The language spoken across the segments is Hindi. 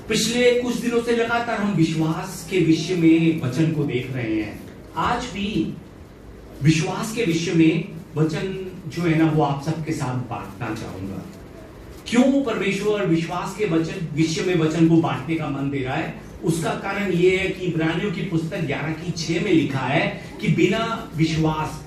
पिछले कुछ दिनों से लगातार हम विश्वास के विषय में वचन को देख रहे हैं। आज भी विश्वास के विषय में वचन जो है ना वो आप सबके साथ बांटना चाहूंगा। क्यों परमेश्वर विश्वास के वचन विषय में वचन को बांटने का मन दे रहा है? उसका कारण यह है कि इब्रानियों की पुस्तक 11:6 में लिखा है कि बिना विश्वास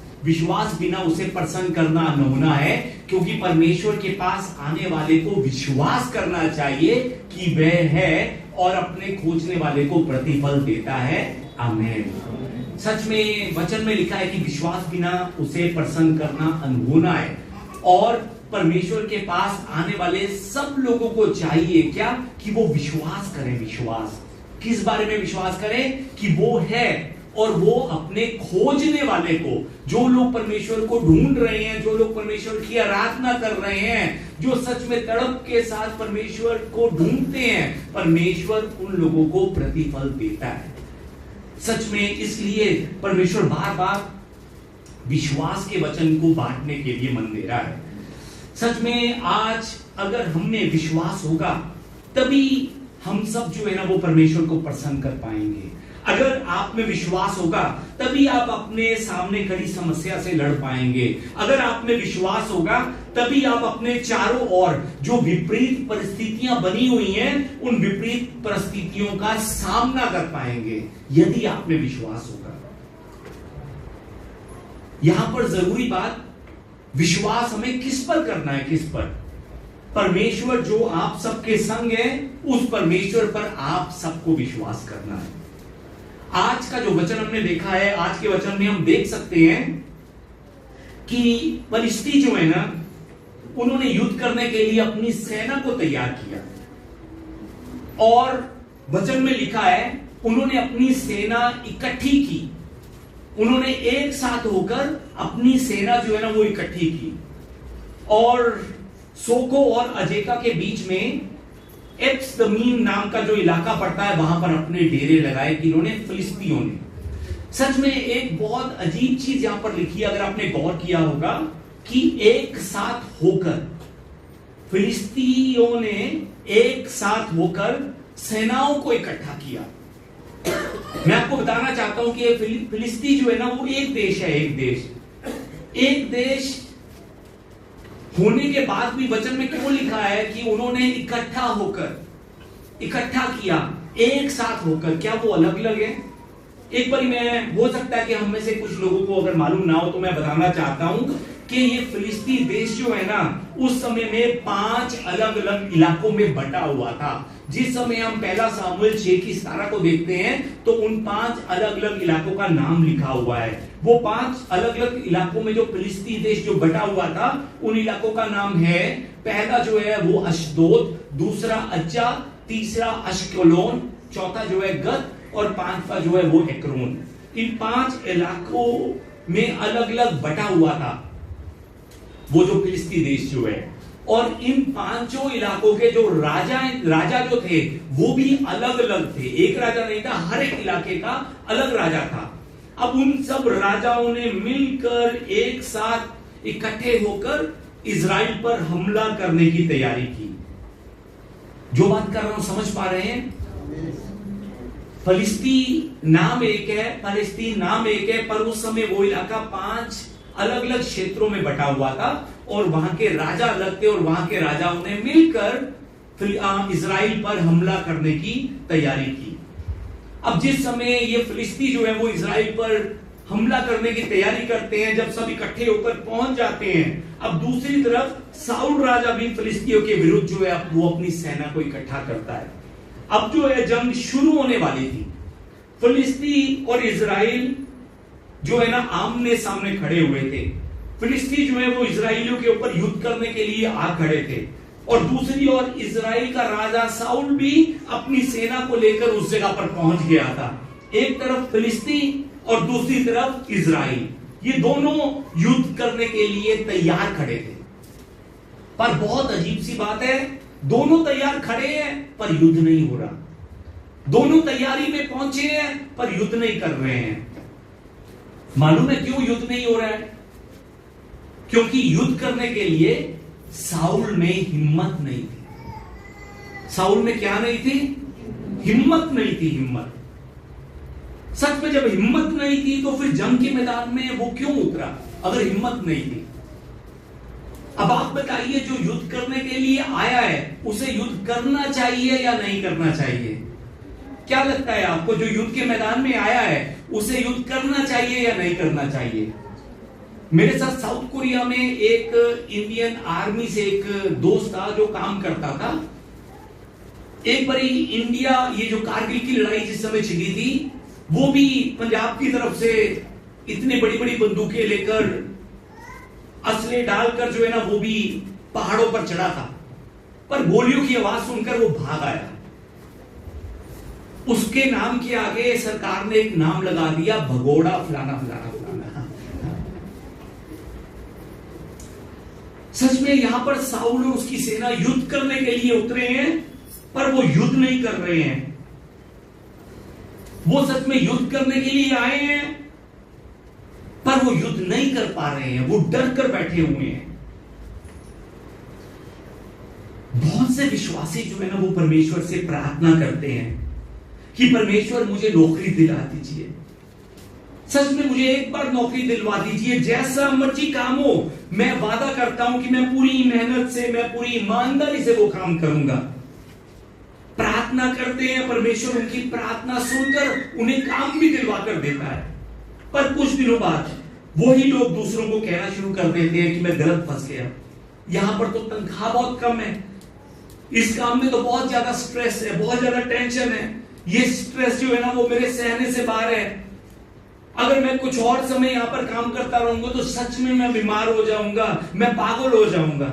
बिना उसे प्रसन्न करना अनहोना है, क्योंकि परमेश्वर के पास आने वाले को विश्वास करना चाहिए कि वह है और अपने खोजने वाले को प्रतिफल देता है। आमीन। सच में वचन में लिखा है कि विश्वास बिना उसे प्रसन्न करना अनहोना है, और परमेश्वर के पास आने वाले सब लोगों को चाहिए क्या? कि वो विश्वास करें। विश्वास किस बारे में विश्वास करें? कि वो है और वो अपने खोजने वाले को, जो लोग परमेश्वर को ढूंढ रहे हैं, जो लोग परमेश्वर की आराधना कर रहे हैं, जो सच में तड़प के साथ परमेश्वर को ढूंढते हैं, परमेश्वर उन लोगों को प्रतिफल देता है। सच में इसलिए परमेश्वर बार बार विश्वास के वचन को बांटने के लिए मन दे रहा है। सच में आज अगर हमें विश्वास होगा तभी हम सब जो है ना वो परमेश्वर को प्रसन्न कर पाएंगे। अगर आप में विश्वास होगा तभी आप अपने सामने खड़ी समस्या से लड़ पाएंगे। अगर आप में विश्वास होगा तभी आप अपने चारों ओर जो विपरीत परिस्थितियां बनी हुई हैं उन विपरीत परिस्थितियों का सामना कर पाएंगे, यदि आप में विश्वास होगा। यहां पर जरूरी बात, विश्वास हमें किस पर करना है? किस पर? परमेश्वर जो आप सबके संग है, उस परमेश्वर पर आप सबको विश्वास करना है। आज का जो वचन हमने देखा है, आज के वचन में हम देख सकते हैं कि फलिस्ती जो है ना, उन्होंने युद्ध करने के लिए अपनी सेना को तैयार किया, और वचन में लिखा है उन्होंने अपनी सेना इकट्ठी की। उन्होंने एक साथ होकर अपनी सेना जो है ना वो इकट्ठी की, और सोको और अजेका के बीच में एप्सदमीम नाम का जो इलाका पड़ता है वहां पर अपने डेरे लगाए कि इन्होंने फिलिस्तियों ने। सच में एक बहुत अजीब चीज यहां पर लिखी है, अगर आपने गौर किया होगा, कि एक साथ होकर फिलिस्तियों ने एक साथ होकर सेनाओं को इकट्ठा किया। मैं आपको बताना चाहता हूं कि फिलिस्ती जो है ना वो एक देश है। एक देश होने के बाद भी वचन में क्यों लिखा है कि उन्होंने इकट्ठा किया, एक साथ होकर? क्या वो अलग अलग है? एक बार मैं, हो सकता है कि हम में से कुछ लोगों को अगर मालूम ना हो तो मैं बताना चाहता हूं कि ये फिलिस्ती देश जो है ना उस समय में 5 अलग अलग इलाकों में बटा हुआ था। जिस समय हम पहला सामुएल 6:17 को देखते हैं तो उन 5 अलग अलग इलाकों का नाम लिखा हुआ है। वो 5 अलग अलग इलाकों में जो फिलिस्ती देश जो बटा हुआ था, उन इलाकों का नाम है, पहला जो है वो अश्दोद, दूसरा अज्जा, तीसरा अश्कलोन, चौथा जो है गत, और 5वां जो है वो एक्रोन। इन 5 इलाकों में अलग अलग बटा हुआ था वो जो फिलिस्ती देश जो है, और इन 5 इलाकों के जो राजा जो थे वो भी अलग अलग थे। एक राजा नहीं था, हर एक इलाके का अलग राजा था। अब उन सब राजाओं ने मिलकर एक साथ इकट्ठे होकर इजराइल पर हमला करने की तैयारी की। जो बात कर रहा हूं समझ पा रहे हैं? फलिस्तीन नाम एक है, पर उस समय वो इलाका 5 अलग अलग क्षेत्रों में बटा हुआ था, और वहां के राजा अलग थे, और वहां के राजाओं ने मिलकर इजराइल पर हमला करने की तैयारी की। अब जिस समय ये फिलिस्ती जो है वो इजराइल पर हमला करने की तैयारी करते हैं, जब सब इकट्ठे होकर पहुंच जाते हैं, अब दूसरी तरफ साउल राजा भी फिलिस्तियों के विरुद्ध जो है वो अपनी सेना को इकट्ठा करता है। अब जो है जंग शुरू होने वाली थी। फिलिस्ती और इजराइल जो है ना आमने सामने खड़े हुए थे। फिलिस्ती जो है वो इजराइलियों के ऊपर युद्ध करने के लिए आ खड़े थे, और दूसरी ओर इजराइल का राजा साउल भी अपनी सेना को लेकर उस जगह पर पहुंच गया था। एक तरफ फिलिस्ती और दूसरी तरफ इजराइल, ये दोनों युद्ध करने के लिए तैयार खड़े थे। पर बहुत अजीब सी बात है, दोनों तैयार खड़े हैं पर युद्ध नहीं हो रहा। दोनों तैयारी में पहुंचे हैं पर युद्ध नहीं कर रहे हैं। मालूम है क्यों युद्ध नहीं हो रहा है? क्योंकि युद्ध करने के लिए साउल में हिम्मत नहीं थी। साउल में क्या नहीं थी? हिम्मत नहीं थी, हिम्मत। सच में जब हिम्मत नहीं थी तो फिर जंग के मैदान में वो क्यों उतरा, अगर हिम्मत नहीं थी? अब आप बताइए, जो युद्ध करने के लिए आया है उसे युद्ध करना चाहिए या नहीं करना चाहिए? क्या लगता है आपको, जो युद्ध के मैदान में आया है उसे युद्ध करना चाहिए या नहीं करना चाहिए? मेरे साथ साउथ कोरिया में एक इंडियन आर्मी से एक दोस्त था जो काम करता था। एक बारी इंडिया, ये जो कारगिल की लड़ाई जिस समय छिड़ी थी, वो भी पंजाब की तरफ से इतनी बड़ी बड़ी बंदूकें लेकर, असले डालकर जो है ना, वो भी पहाड़ों पर चढ़ा था। पर गोलियों की आवाज सुनकर वो भाग आया। उसके नाम के आगे सरकार ने एक नाम लगा दिया, भगोड़ा फलाना फलाना फलाना। सच में यहां पर साउल और उसकी सेना युद्ध करने के लिए उतरे हैं, पर वो युद्ध नहीं कर रहे हैं। वो सच में युद्ध करने के लिए आए हैं, पर वो युद्ध नहीं कर पा रहे हैं, वो डर कर बैठे हुए हैं। बहुत से विश्वासी जो है ना, वो परमेश्वर से प्रार्थना करते हैं कि परमेश्वर मुझे नौकरी दिला दीजिए, सच में मुझे एक बार नौकरी दिलवा दीजिए, जैसा मर्जी काम हो, मैं वादा करता हूं कि मैं पूरी मेहनत से, मैं पूरी ईमानदारी से वो काम करूंगा। प्रार्थना करते हैं, परमेश्वर उनकी प्रार्थना सुनकर उन्हें काम भी दिलवा कर देता है। पर कुछ दिनों बाद वही लोग दूसरों को कहना शुरू कर देते हैं कि मैं गलत फंस गया, यहां पर तो तनख्वाह बहुत कम है, इस काम में तो बहुत ज्यादा स्ट्रेस है, बहुत ज्यादा टेंशन है, ये स्ट्रेस जो है ना वो मेरे सहने से बाहर है। अगर मैं कुछ और समय यहां पर काम करता रहूंगा तो सच में मैं बीमार हो जाऊंगा, मैं पागल हो जाऊंगा।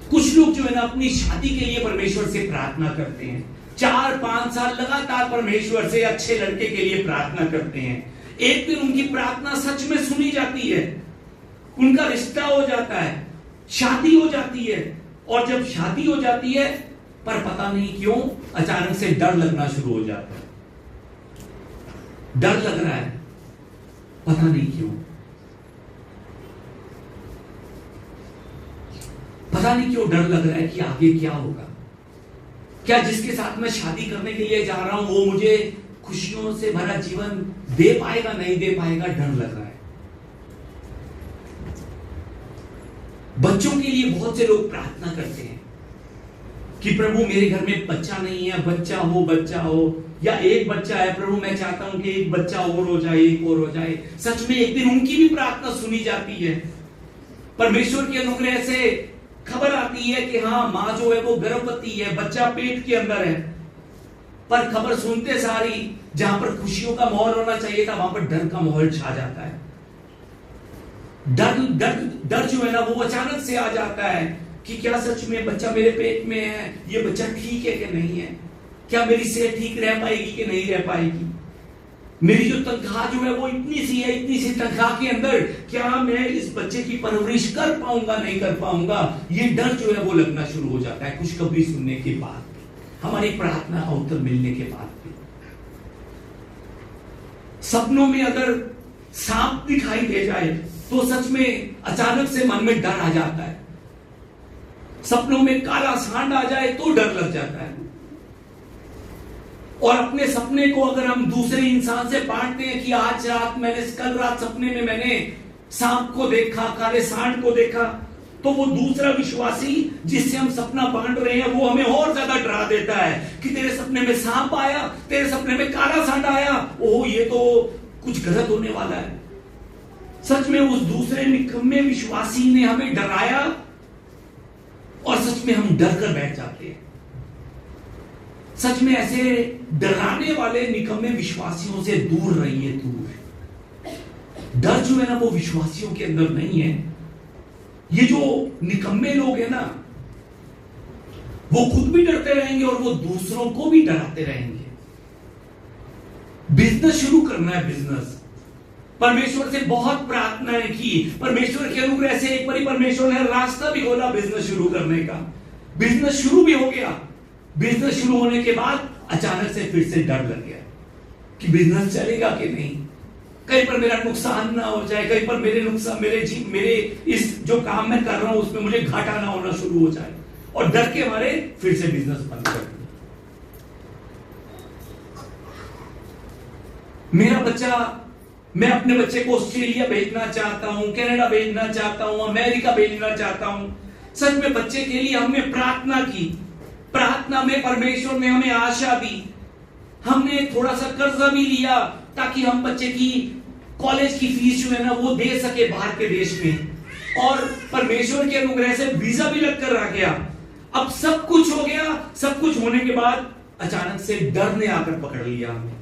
कुछ लोग जो है ना अपनी शादी के लिए परमेश्वर से प्रार्थना करते हैं, 4-5 साल लगातार परमेश्वर से अच्छे लड़के के लिए प्रार्थना करते हैं। एक दिन उनकी प्रार्थना सच में सुनी जाती है, उनका रिश्ता हो जाता है, शादी हो जाती है। और जब शादी हो जाती है, पर पता नहीं क्यों अचानक से डर लगना शुरू हो जाता है। डर लग रहा है, पता नहीं क्यों, पता नहीं क्यों डर लग रहा है कि आगे क्या होगा। क्या जिसके साथ मैं शादी करने के लिए जा रहा हूं वो मुझे खुशियों से भरा जीवन दे पाएगा, नहीं दे पाएगा, डर लग रहा है। बच्चों के लिए बहुत से लोग प्रार्थना करते हैं कि प्रभु मेरे घर में बच्चा नहीं है, बच्चा हो, या एक बच्चा है, प्रभु मैं चाहता हूं कि एक बच्चा और हो जाए, एक और हो जाए। सच में एक दिन उनकी भी प्रार्थना सुनी जाती है। परमेश्वर के अनुग्रह से खबर आती है कि हाँ, मां जो है वो गर्भवती है, बच्चा पेट के अंदर है। पर खबर सुनते सारी, जहां पर खुशियों का माहौल होना चाहिए था, वहां पर डर का माहौल छा जाता है। डर जो है ना वो अचानक से आ जाता है कि क्या सच में बच्चा मेरे पेट में है, ये बच्चा ठीक है कि नहीं है, क्या मेरी सेहत ठीक रह पाएगी कि नहीं रह पाएगी, मेरी जो तनख्वाह जो है वो इतनी सी है, इतनी सी तनख्वाह के अंदर क्या मैं इस बच्चे की परवरिश कर पाऊंगा, नहीं कर पाऊंगा। ये डर जो है वो लगना शुरू हो जाता है खुशखबरी सुनने के बाद, हमारी प्रार्थना का उत्तर मिलने के बाद भी। सपनों में अगर सांप दिखाई दे जाए तो सच में अचानक से मन में डर आ जाता है। सपनों में काला सांड आ जाए तो डर लग जाता है। और अपने सपने को अगर हम दूसरे इंसान से बांटते हैं कि आज रात कल रात सपने में मैंने सांप को देखा, काले सांड को देखा, तो वो दूसरा विश्वासी जिससे हम सपना बांट रहे हैं वो हमें और ज्यादा डरा देता है कि तेरे सपने में सांप आया, तेरे सपने में काला सांड आया, ओह ये तो कुछ गलत होने वाला है। सच में उस दूसरे निकम्मे विश्वासी ने हमें डराया और सच में हम डर कर बैठ जाते हैं। सच में ऐसे डराने वाले निकम्मे विश्वासियों से दूर रहिए, दूर। डर जो है ना वो विश्वासियों के अंदर नहीं है। ये जो निकम्मे लोग हैं ना, वो खुद भी डरते रहेंगे और वो दूसरों को भी डराते रहेंगे। बिजनेस शुरू करना है, बिजनेस, परमेश्वर से बहुत प्रार्थनाएं की, परमेश्वर के अनुग्रह से एक बार परमेश्वर ने रास्ता भी खोला बिजनेस शुरू करने का। बिजनेस शुरू भी हो गया। बिजनेस शुरू होने के बाद अचानक से फिर से डर लग गया कि बिजनेस चलेगा कि नहीं, कहीं पर मेरा नुकसान ना हो जाए, कहीं पर मेरे इस जो काम मैं कर रहा हूं उसमें मुझे घाटा ना होना शुरू हो जाए। और डर के मारे फिर से बिजनेस बंद कर दिया। मेरा बच्चा, मैं अपने बच्चे को ऑस्ट्रेलिया भेजना चाहता हूं, कनाडा भेजना चाहता हूं, अमेरिका भेजना चाहता हूं। सच में बच्चे के लिए हमने प्रार्थना की, प्रार्थना में परमेश्वर ने हमें आशा दी, हमने थोड़ा सा कर्जा भी लिया ताकि हम बच्चे की कॉलेज की फीस जो है ना वो दे सके बाहर के देश में, और परमेश्वर के अनुग्रह से वीजा भी लगकर आ गया। अब सब कुछ हो गया, सब कुछ होने के बाद अचानक से डर ने आकर पकड़ लिया हमें,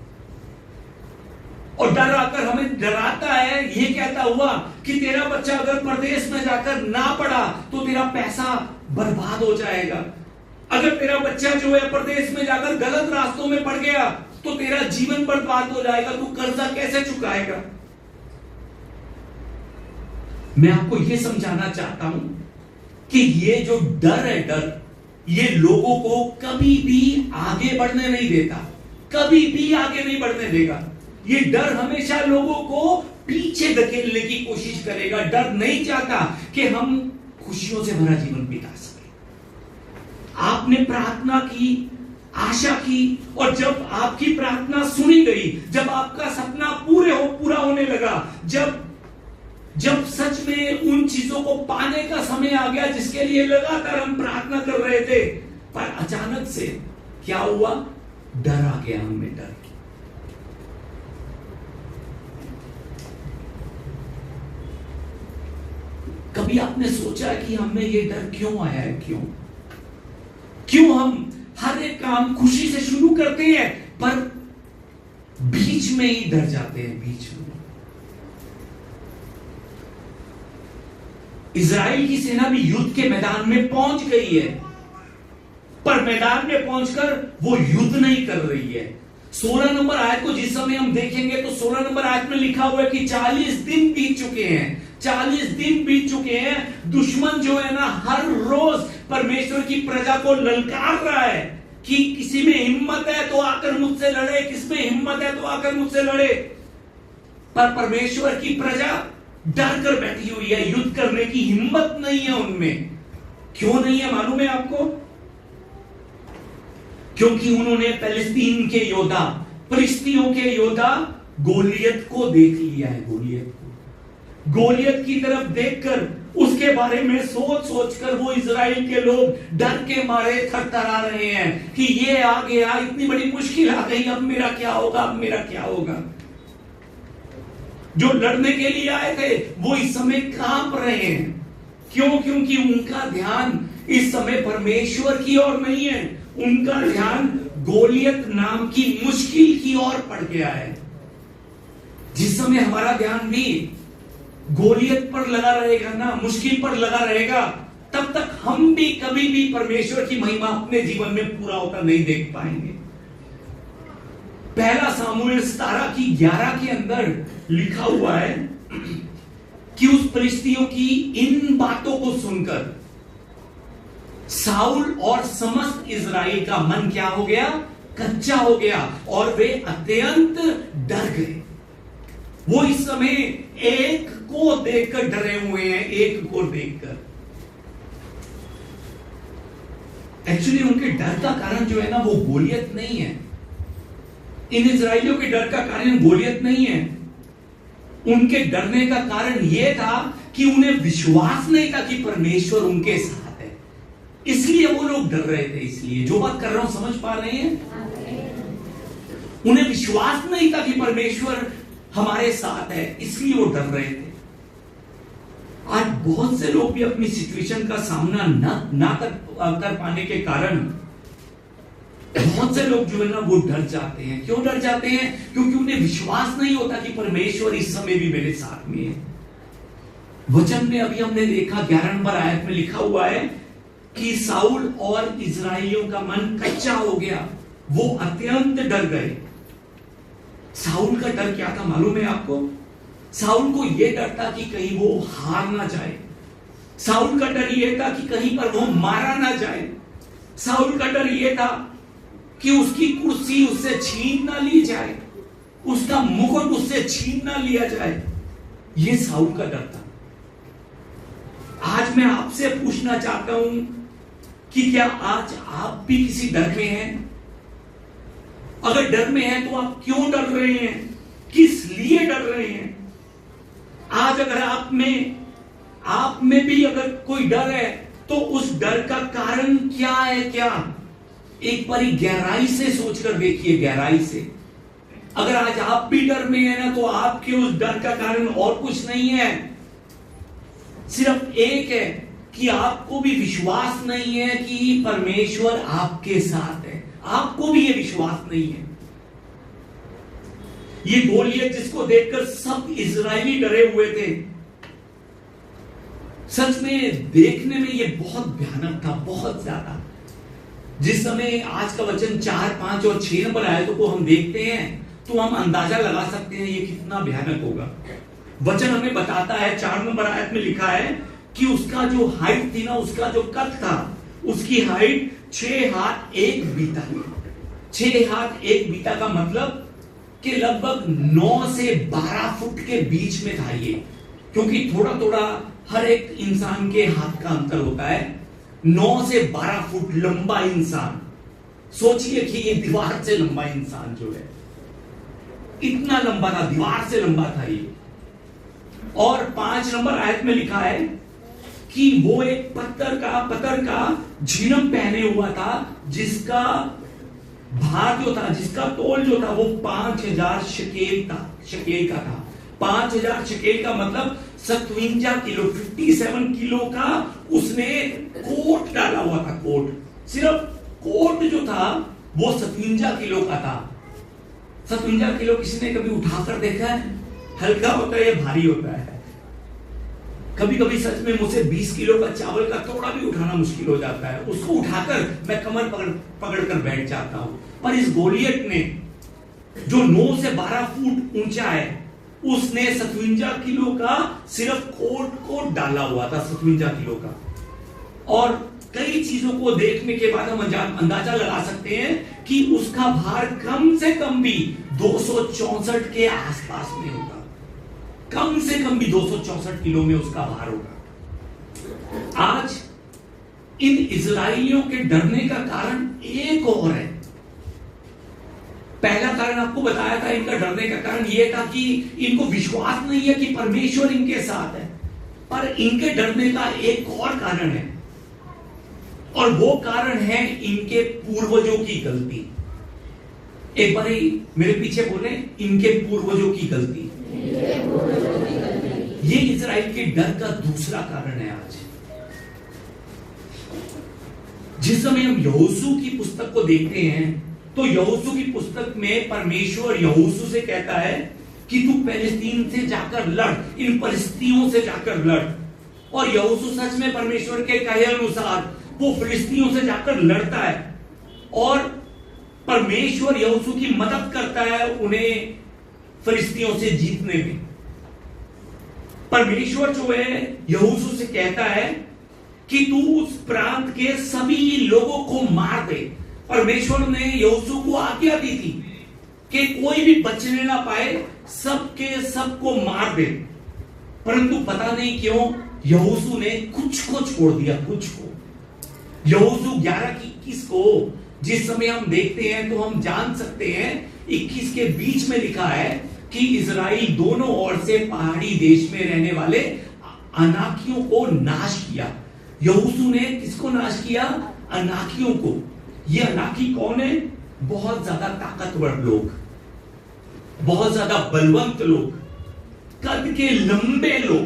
और डर आकर हमें डराता है। ये कहता हुआ कि तेरा बच्चा अगर प्रदेश में जाकर ना पढ़ा तो तेरा पैसा बर्बाद हो जाएगा, अगर तेरा बच्चा जो है प्रदेश में जाकर गलत रास्तों में पड़ गया तो तेरा जीवन बर्बाद हो जाएगा, तू कर्जा कैसे चुकाएगा। मैं आपको यह समझाना चाहता हूं कि ये जो डर है, डर ये लोगों को कभी भी आगे बढ़ने नहीं देता, कभी भी आगे नहीं बढ़ने देगा। ये डर हमेशा लोगों को पीछे धकेलने की कोशिश करेगा। डर नहीं चाहता कि हम खुशियों से भरा जीवन बिता सके। आपने प्रार्थना की, आशा की, और जब आपकी प्रार्थना सुनी गई, जब आपका सपना पूरा होने लगा, जब सच में उन चीजों को पाने का समय आ गया जिसके लिए लगातार हम प्रार्थना कर रहे थे, पर अचानक से क्या हुआ, डर आ गया हमें, डर। कभी आपने सोचा कि हमें ये डर क्यों आया है? क्यों हम हर एक काम खुशी से शुरू करते हैं पर बीच में ही डर जाते हैं, बीच में। इजराइल की सेना भी युद्ध के मैदान में पहुंच गई है, पर मैदान में पहुंचकर वो युद्ध नहीं कर रही है। 16 नंबर आयत को जिस समय हम देखेंगे तो 16 नंबर आयत में लिखा हुआ है कि 40 दिन बीत चुके हैं, 40 दिन बीत चुके हैं। दुश्मन जो है ना हर रोज परमेश्वर की प्रजा को ललकार रहा है कि किसी में हिम्मत है तो आकर मुझसे लड़े, किसमें हिम्मत है तो आकर मुझसे लड़े। पर परमेश्वर की प्रजा डर कर बैठी हुई है, युद्ध करने की हिम्मत नहीं है उनमें। क्यों नहीं है मालूम है आपको? क्योंकि उन्होंने फिलिस्तीन के योद्धा, फिलिस्तीनियों के योद्धा गोलियत को देख लिया है। गोलियत की तरफ देखकर, उसके बारे में सोच कर वो इजराइल के लोग डर के मारे थरथरा रहे हैं कि ये आ गया, इतनी बड़ी मुश्किल आ गई, अब मेरा क्या होगा, अब मेरा क्या होगा। जो लड़ने के लिए आए थे वो इस समय कांप रहे हैं। क्यों? क्योंकि उनका ध्यान इस समय परमेश्वर की ओर नहीं है, उनका ध्यान गोलियत नाम की मुश्किल की ओर पड़ गया है। जिस समय हमारा ध्यान भी गोलियत पर लगा रहेगा ना, मुश्किल पर लगा रहेगा, तब तक हम भी कभी भी परमेश्वर की महिमा अपने जीवन में पूरा होता नहीं देख पाएंगे। पहला सामुएल 17:11 के अंदर लिखा हुआ है कि उस फिलिस्तियों की इन बातों को सुनकर साउल और समस्त इजराइल का मन क्या हो गया? कच्चा हो गया, और वे अत्यंत डर गए। वो इस समय एक को देखकर डरे हुए हैं, एक को देखकर। एक्चुअली उनके डर का कारण जो है ना वो गोलियत नहीं है। इन इजराइलियों के डर का कारण गोलियत नहीं है। उनके डरने का कारण यह था कि उन्हें विश्वास नहीं था कि परमेश्वर उनके साथ है, इसलिए वो लोग डर रहे थे। इसलिए जो बात कर रहा हूं समझ पा रहे हैं? उन्हें विश्वास नहीं था कि परमेश्वर हमारे साथ है, इसलिए वो डर रहे थे। आज बहुत से लोग भी अपनी सिचुएशन का सामना ना कर पाने के कारण बहुत से लोग जो है ना वो डर जाते हैं। क्यों डर जाते हैं? क्योंकि उन्हें विश्वास नहीं होता कि परमेश्वर इस समय भी मेरे साथ में है। वचन में अभी हमने देखा 11 नंबर आयत में लिखा हुआ है कि साउल और इजराइलियों का मन कच्चा हो गया, वो अत्यंत डर गए। साउल का डर क्या था मालूम है आपको? साउल को यह डर था कि कहीं वो हार ना जाए। साउल का डर यह था कि कहीं पर वो मारा ना जाए। साउल का डर यह था कि उसकी कुर्सी उससे छीन ना ली जाए, उसका मुकुट उससे छीन ना लिया जाए। यह साउल का डर था। आज मैं आपसे पूछना चाहता हूं कि क्या आज आप भी किसी डर में हैं? अगर डर में हैं तो आप क्यों डर रहे हैं, किस लिए डर रहे हैं? आज अगर आप में भी अगर कोई डर है तो उस डर का कारण क्या है? क्या एक बारी गहराई से सोचकर देखिए, गहराई से। अगर आज आप भी डर में है ना, तो आपके उस डर का कारण और कुछ नहीं है, सिर्फ एक है कि आपको भी विश्वास नहीं है कि परमेश्वर आपके साथ है। आपको भी यह विश्वास नहीं है। ये गोलियत जिसको देखकर सब इजरायली डरे हुए थे, सच में देखने में ये बहुत भयानक था, बहुत ज्यादा। जिस समय आज का वचन 4, 5 और 6 नंबर आयतों को हम देखते हैं तो हम अंदाजा लगा सकते हैं ये कितना भयानक होगा। वचन हमें बताता है, 4 नंबर आयत में लिखा है कि उसका जो हाइट थी ना, उसका जो कद था, उसकी हाइट 6 हाथ 1 बीता। 6 हाथ 1 बीता का मतलब कि लगभग 9 से 12 फुट के बीच में था ये, क्योंकि थोड़ा थोड़ा हर एक इंसान के हाथ का अंतर होता है। 9 से 12 फुट लंबा इंसान, सोचिए कि ये दीवार से लंबा इंसान जो है, इतना लंबा था, दीवार से लंबा था ये। और 5 नंबर आयत में लिखा है कि वो एक पत्थर का झिलम पहने हुआ था, जिसका भार जो था, जिसका तोल जो था वो 5000 शकेल का था। 5000 शकेल का मतलब 57 किलो, 57 किलो का उसने कोट डाला हुआ था। कोट, सिर्फ कोट जो था वो 57 किलो का था। 57 किलो किसी ने कभी उठाकर देखा है? हल्का होता है या भारी होता है? कभी कभी सच में मुझसे 20 किलो का चावल का थोड़ा भी उठाना मुश्किल हो जाता है। उसको उठाकर मैं कमर पकड़ कर बैठ जाता हूं। पर इस गोलियत ने, जो 9 से 12 फुट ऊंचा है, उसने 57 किलो का सिर्फ कोट डाला हुआ था, 57 किलो का। और कई चीजों को देखने के बाद हम अंदाजा लगा सकते हैं कि उसका भार कम से कम भी 264 के आसपास में होगा। कम से कम भी 264 किलो में उसका भार होगा। आज इन इजराइलियों के डरने का कारण एक और है। पहला कारण आपको बताया था, इनका डरने का कारण यह था कि इनको विश्वास नहीं है कि परमेश्वर इनके साथ है। पर इनके डरने का एक और कारण है, और वो कारण है इनके पूर्वजों की गलती। एक बार मेरे पीछे बोले, इनके पूर्वजों की गलती। ये इजराइल के डर का दूसरा कारण है। आज जिस समय हम यहोशू की पुस्तक को देखते हैं, तो यहोशू की पुस्तक में परमेश्वर यहोशू से कहता है कि तू फिलिस्तीन से जाकर लड़, इन परिस्थितियों से जाकर लड़। और यहोशू सच में परमेश्वर के कहे अनुसार वो फिलिस्तीनियों से जाकर लड़ता है, और परमेश्वर यहोशू की मदद करता है उन्हें फिलिस्तीनियों से जीतने में। परमेश्वर जो है यहोशू से कहता है कि तू उस प्रांत के सभी लोगों को मार दे। परमेश्वर ने यहोशू को आज्ञा दी थी कि कोई भी बचने ना पाए, सबके सबको मार दे। परंतु पता नहीं क्यों यहोशू ने कुछ को छोड़ दिया, कुछ को। यहोशू 11-21 को जिस समय हम देखते हैं तो हम जान सकते हैं, 21 के बीच में लिखा है कि इजराइल दोनों ओर से पहाड़ी देश में रहने वाले अनाकियों को नाश किया। यहोशू ने किसको नाश किया? अनाकियों को। ये अनाकी कौन है? बहुत ज्यादा ताकतवर लोग, बहुत ज्यादा बलवंत लोग, कद के लंबे लोग।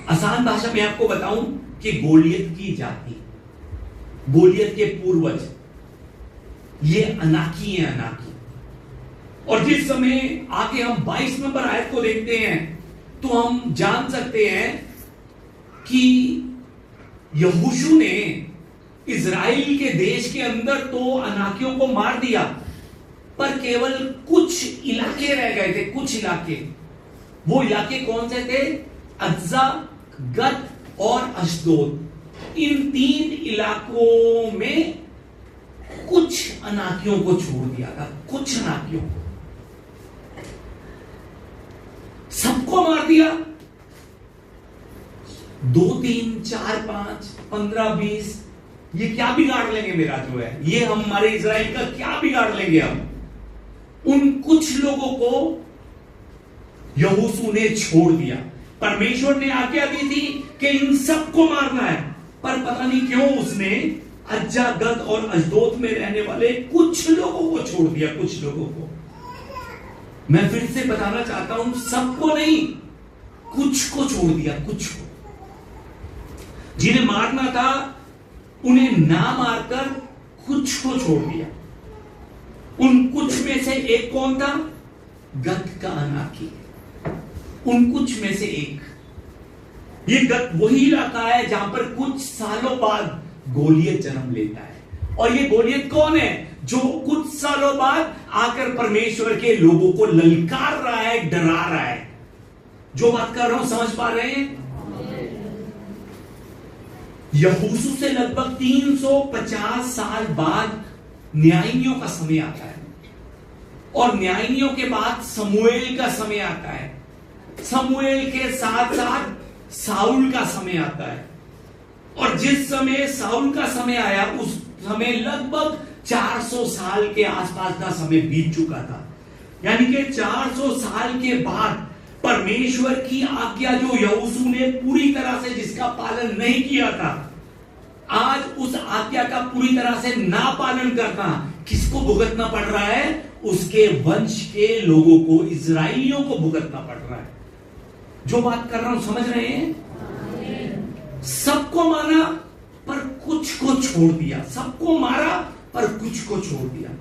आसान भाषा में आपको बताऊं कि गोलियत की जाति, गोलियत के पूर्वज ये अनाकी हैं, अनाकी। और जिस समय आगे हम 22 नंबर आयत को देखते हैं तो हम जान सकते हैं कि यहोशू ने इजराइल के देश के अंदर तो अनाकियों को मार दिया, पर केवल कुछ इलाके रह गए थे, कुछ इलाके। वो इलाके कौन से थे? अज्जा, गत और अश्दोद। इन 3 इलाकों में कुछ अनाकियों को छोड़ दिया था, कुछ अनाकियों को। सबको मार दिया। 2, 3, 4, 5, 15, 20 ये क्या बिगाड़ लेंगे मेरा जो है, ये हमारे इजराइल का क्या बिगाड़ लेंगे हम। उन कुछ लोगों को यहोशू ने छोड़ दिया। परमेश्वर ने आज्ञा दी थी कि इन सबको मारना है, पर पता नहीं क्यों उसने अज्जा, गत और अजदोद में रहने वाले कुछ लोगों को छोड़ दिया। कुछ लोगों को, मैं फिर से बताना चाहता हूं, सबको नहीं, कुछ को छोड़ दिया। कुछ को, जिन्हें मारना था उन्हें ना मारकर कुछ को छोड़ दिया। उन कुछ में से एक कौन था? गत का अनाकी। उन कुछ में से एक, ये गत वही इलाका है जहां पर कुछ सालों बाद गोलियत जन्म लेता है। और ये गोलियत कौन है? जो कुछ सालों बाद आकर परमेश्वर के लोगों को ललकार रहा है, डरा रहा है। जो बात कर रहा हूं समझ पा रहे हैं? यहोशू से लगभग 350 साल बाद न्यायियों का समय आता है, और न्यायियों के बाद समूएल का समय आता है। समूएल के साथ साथ साउल का समय आता है, और जिस समय साउल का समय आया उस समय लगभग 400 साल के आसपास का समय बीत चुका था। यानी कि 400 साल के बाद परमेश्वर की आज्ञा जो यहोशू ने पूरी तरह से जिसका पालन नहीं किया था, आज उस आज्ञा का पूरी तरह से ना पालन करना किसको भुगतना पड़ रहा है? उसके वंश के लोगों को, इजराइलियों को भुगतना पड़ रहा है। जो बात कर रहा हूं समझ रहे हैं? सबको मारा पर कुछ को छोड़ दिया। सबको मारा पर कुछ को छोड़ दिया।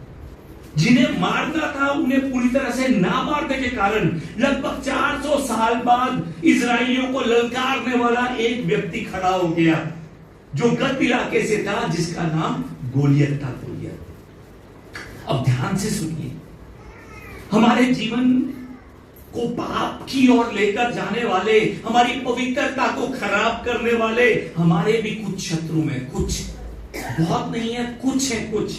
जिन्हें मारना था उन्हें पूरी तरह से ना मारने के कारण लगभग 400 साल बाद इजराइलियों को ललकारने वाला एक व्यक्ति खड़ा हो गया, जो गत इलाके से था, जिसका नाम गोलियत था। गोलियत। अब ध्यान से सुनिए, हमारे जीवन को पाप की ओर लेकर जाने वाले, हमारी पवित्रता को खराब करने वाले हमारे भी कुछ शत्रु में, कुछ, बहुत नहीं है, कुछ है। कुछ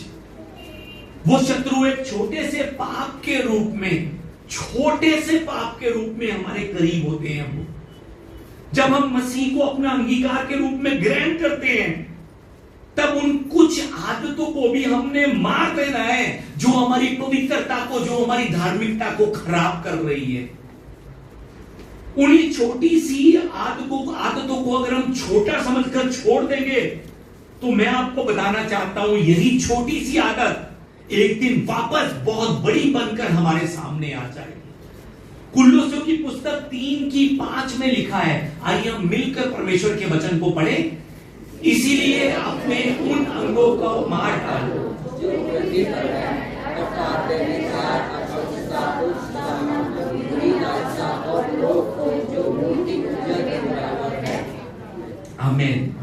वो शत्रु एक छोटे से पाप के रूप में, छोटे से पाप के रूप में हमारे करीब होते हैं। वो जब हम मसीह को अपना अंगीकार के रूप में ग्रहण करते हैं, तब उन कुछ आदतों को भी हमने मार देना है जो हमारी पवित्रता को, जो हमारी धार्मिकता को खराब कर रही है। उन्हीं छोटी सी आदतों को अगर हम छोटा समझकर छोड़ देंगे, तो मैं आपको बताना चाहता हूं, यही छोटी सी आदत एक दिन वापस बहुत बड़ी बनकर हमारे सामने आ जाएगी। कुल्लोसियों की पुस्तक 3:5 में लिखा है, आइए हम मिलकर परमेश्वर के वचन को पढ़ें। इसीलिए अपने उन अंगों को मार डालो आमीन।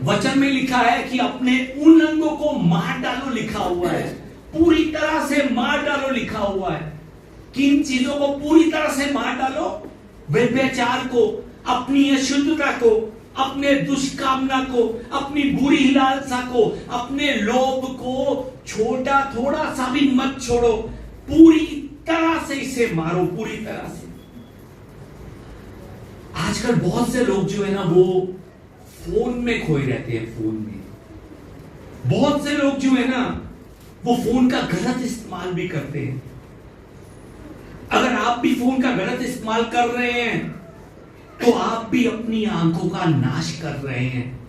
वचन में लिखा है कि अपने उन अंगों को मार डालो, लिखा हुआ है, पूरी तरह से मार डालो लिखा हुआ है। किन चीजों को पूरी तरह से मार डालो? व्यभिचार को, अपनी अशुद्धता को, अपने दुष्कामना को, अपनी बुरी लालसा को, अपने लोभ को, छोटा थोड़ा सा भी मत छोड़ो, पूरी तरह से इसे मारो, पूरी तरह से। आजकल बहुत से लोग जो है ना, वो फोन में खोए रहते हैं। फोन में बहुत से लोग जो है ना, वो फोन का गलत इस्तेमाल भी करते हैं। अगर आप भी फोन का गलत इस्तेमाल कर रहे हैं, तो आप भी अपनी आंखों का नाश कर रहे हैं।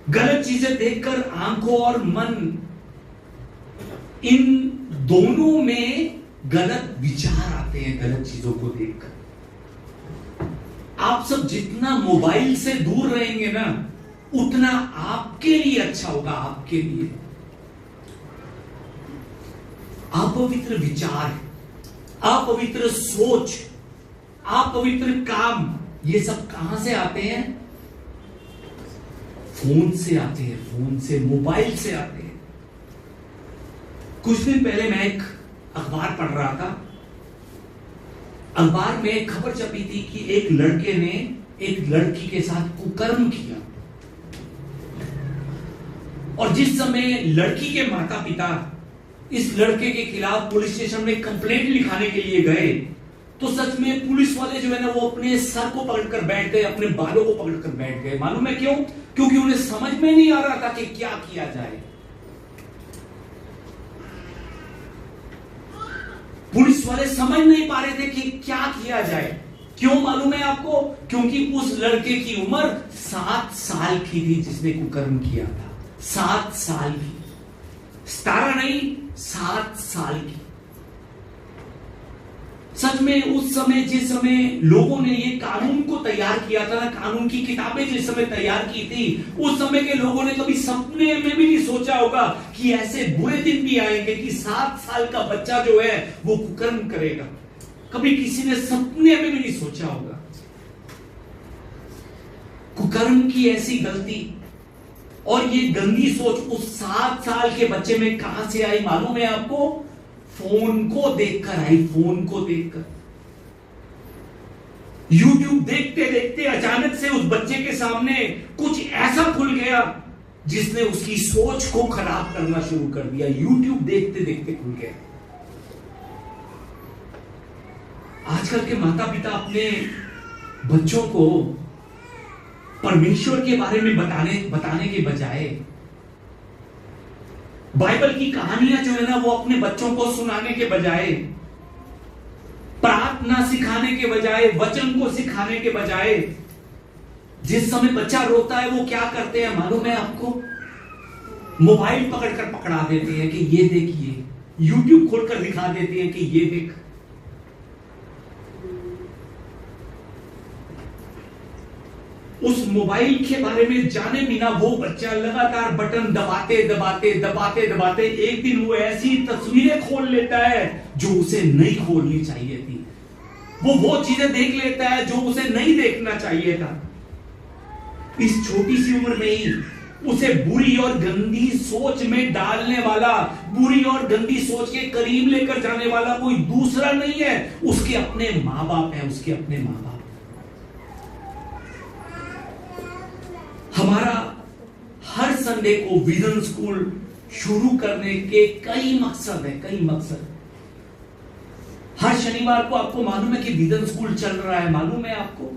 गलत चीजें देखकर आंखों और मन, इन दोनों में गलत विचार आते हैं। गलत चीजों को देखकर आप सब जितना मोबाइल से दूर रहेंगे ना, उतना आपके लिए अच्छा होगा। आपके लिए अपवित्र विचार, अपवित्र सोच, अपवित्र काम, ये सब कहां से आते हैं? फोन से आते हैं, फोन से, मोबाइल से आते हैं। कुछ दिन पहले मैं एक अखबार पढ़ रहा था। अखबार में एक खबर छपी थी कि एक लड़के ने एक लड़की के साथ कुकर्म किया, और जिस समय लड़की के माता पिता इस लड़के के खिलाफ पुलिस स्टेशन में कंप्लेंट लिखाने के लिए गए, तो सच में पुलिस वाले जो है ना, वो अपने सर को पकड़कर बैठ गए, अपने बालों को पकड़कर बैठ गए। मालूम है क्यों? क्योंकि उन्हें समझ में नहीं आ रहा था कि क्या किया जाए। पुलिस वाले समझ नहीं पा रहे थे कि क्या किया जाए। क्यों मालूम है आपको? क्योंकि उस लड़के की उम्र 7 साल की थी जिसने कुकर्म किया था। 7 साल की, 17 नहीं, 7 साल की। सच में उस समय, जिस समय लोगों ने ये कानून को तैयार किया था ना, कानून की किताबें जिस समय तैयार की थी, उस समय के लोगों ने कभी सपने में भी नहीं सोचा होगा कि ऐसे बुरे दिन भी आएंगे कि 7 साल का बच्चा जो है वो कुकर्म करेगा। कभी किसी ने सपने में भी नहीं सोचा होगा। कुकर्म की ऐसी गलती और ये गंदी सोच उस 7 साल के बच्चे में कहां से आई मालूम है आपको? फोन को देखकर आई। फोन को देखकर, YouTube देखते देखते अचानक से उस बच्चे के सामने कुछ ऐसा खुल गया जिसने उसकी सोच को खराब करना शुरू कर दिया। YouTube देखते देखते खुल गया। आजकल के माता पिता अपने बच्चों को परमेश्वर के बारे में बताने के बजाय बाइबल की कहानियां जो है ना, वो अपने बच्चों को सुनाने के बजाय, प्रार्थना सिखाने के बजाय, वचन को सिखाने के बजाय, जिस समय बच्चा रोता है वो क्या करते हैं मालूम है आपको? मोबाइल पकड़कर पकड़ा देते हैं कि ये देखिए, YouTube खोलकर दिखा देते हैं कि ये देख। उस मोबाइल के बारे में जाने बिना वो बच्चा लगातार बटन दबाते दबाते दबाते दबाते एक दिन वो ऐसी तस्वीरें खोल लेता है जो उसे नहीं खोलनी चाहिए थी। वो चीजें देख लेता है जो उसे नहीं देखना चाहिए था। इस छोटी सी उम्र में ही उसे बुरी और गंदी सोच में डालने वाला, बुरी और गंदी सोच के करीब लेकर जाने वाला कोई दूसरा नहीं है, उसके अपने माँ बाप है। उसके अपने माँ बाप। हमारा हर संडे को विजन स्कूल शुरू करने के कई मकसद है, कई मकसद। हर शनिवार को आपको मालूम है कि विजन स्कूल चल रहा है, मालूम है आपको?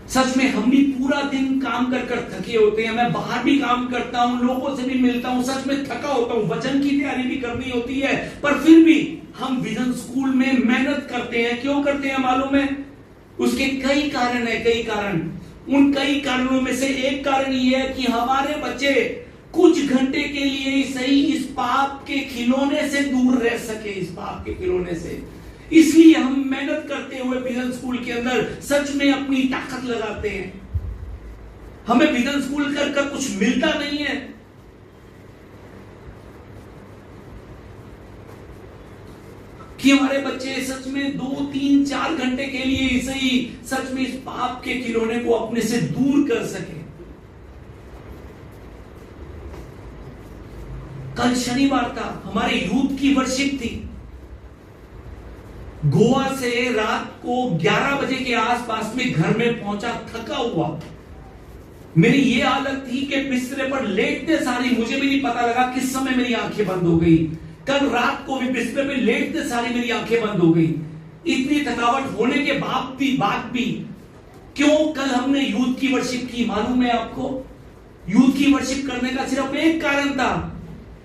सच में हम भी पूरा दिन काम कर कर थके होते हैं। मैं बाहर भी काम करता हूं, लोगों से भी मिलता हूं, सच में थका होता हूं, वचन की तैयारी भी करनी होती है, पर फिर भी हम विजन स्कूल में मेहनत करते हैं। क्यों करते हैं मालूम है? उसके कई कारण है, कई कारण। उन कई कारणों में से एक कारण यह है कि हमारे बच्चे कुछ घंटे के लिए ही सही इस पाप के खिलौने से दूर रह सके, इस पाप के खिलौने से। इसलिए हम मेहनत करते हुए विजन स्कूल के अंदर सच में अपनी ताकत लगाते हैं। हमें विजन स्कूल कर कुछ मिलता नहीं है, कि हमारे बच्चे सच में 2, 3, 4 घंटे के लिए सही सच में इस पाप के खिलौने को अपने से दूर कर सके। कल शनिवार था, हमारे यूथ की वर्शिप थी। गोवा से रात को 11 बजे के आसपास में घर में पहुंचा, थका हुआ। मेरी ये हालत थी कि बिस्तर पर लेटते सारी मुझे भी नहीं पता लगा किस समय मेरी आंखें बंद हो गई। कल रात को भी बिस्तर पे लेटते सारी मेरी आंखें बंद हो गई। इतनी थकावट होने के बाद भी क्यों कल हमने यूथ की वर्शिप की मालूम है आपको? यूथ की वर्शिप करने का सिर्फ एक कारण था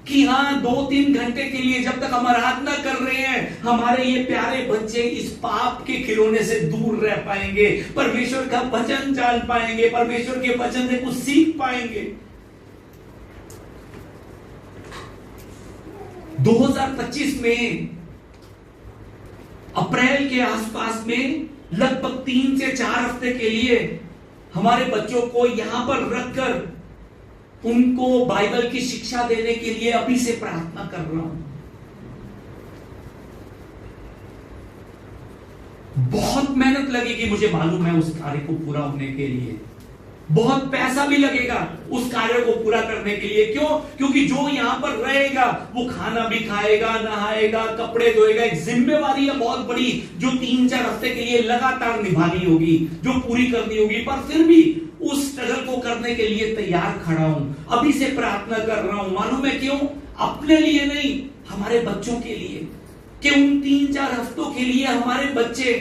कि हाँ, 2-3 घंटे के लिए जब तक हम आराधना कर रहे हैं, हमारे ये प्यारे बच्चे इस पाप के खिलौने से दूर रह पाएंगे, परमेश्वर का वचन जान पाएंगे, परमेश्वर के वचन से कुछ सीख पाएंगे। 2025 में अप्रैल के आसपास में लगभग 3 से 4 हफ्ते के लिए हमारे बच्चों को यहां पर रखकर उनको बाइबल की शिक्षा देने के लिए अभी से प्रार्थना कर रहा हूं। बहुत मेहनत लगेगी, मुझे मालूम है, उस कार्य को पूरा होने के लिए। बहुत पैसा भी लगेगा उस कार्य को पूरा करने के लिए। क्यों? क्योंकि जो यहां पर रहेगा वो खाना भी खाएगा, नहाएगा, कपड़े धोएगा। एक जिम्मेवारी है बहुत बड़ी जो 3-4 हफ्ते के लिए लगातार निभानी होगी, जो पूरी करनी होगी। पर फिर भी उस स्ट्रगल को करने के लिए तैयार खड़ा हूं, अभी से प्रार्थना कर रहा हूं। मालूम है क्यों? अपने लिए नहीं, हमारे बच्चों के लिए, कि उन 3-4 हफ्तों के लिए हमारे बच्चे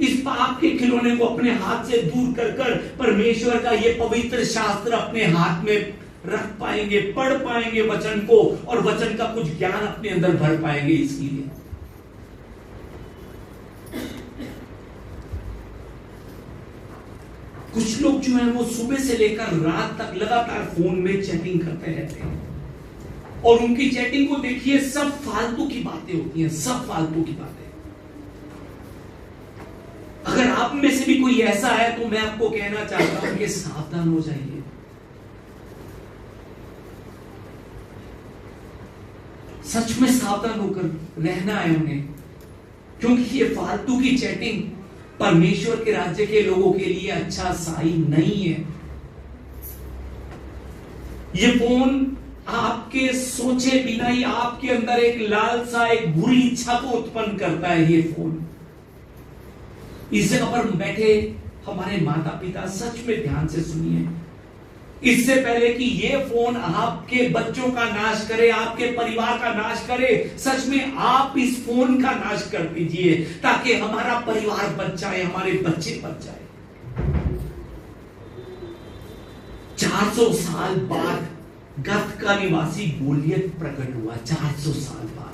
इस पाप के खिलौने को अपने हाथ से दूर कर कर परमेश्वर का ये पवित्र शास्त्र अपने हाथ में रख पाएंगे, पढ़ पाएंगे वचन को, और वचन का कुछ ज्ञान अपने अंदर भर पाएंगे। इसलिए कुछ लोग जो है वो सुबह से लेकर रात तक लगातार फोन में चैटिंग करते रहते हैं, और उनकी चैटिंग को देखिए, सब फालतू की बातें होती हैं, सब फालतू की बातें। अगर आप में से भी कोई ऐसा है तो मैं आपको कहना चाहता हूं कि सावधान हो जाइए। सच में सावधान होकर रहना है उन्हें, क्योंकि ये फालतू की चैटिंग परमेश्वर के राज्य के लोगों के लिए अच्छा साइन नहीं है। ये फोन आपके सोचे बिना ही आपके अंदर एक लालसा, एक बुरी इच्छा को उत्पन्न करता है। ये फोन, इस जगह पर बैठे हमारे माता पिता सच में ध्यान से सुनिए, इससे पहले कि ये फोन आपके बच्चों का नाश करे, आपके परिवार का नाश करे, सच में आप इस फोन का नाश कर दीजिए, ताकि हमारा परिवार बच जाए, हमारे बच्चे बच जाए। 400 साल बाद गत का निवासी गोलियत प्रकट हुआ। 400 साल बाद,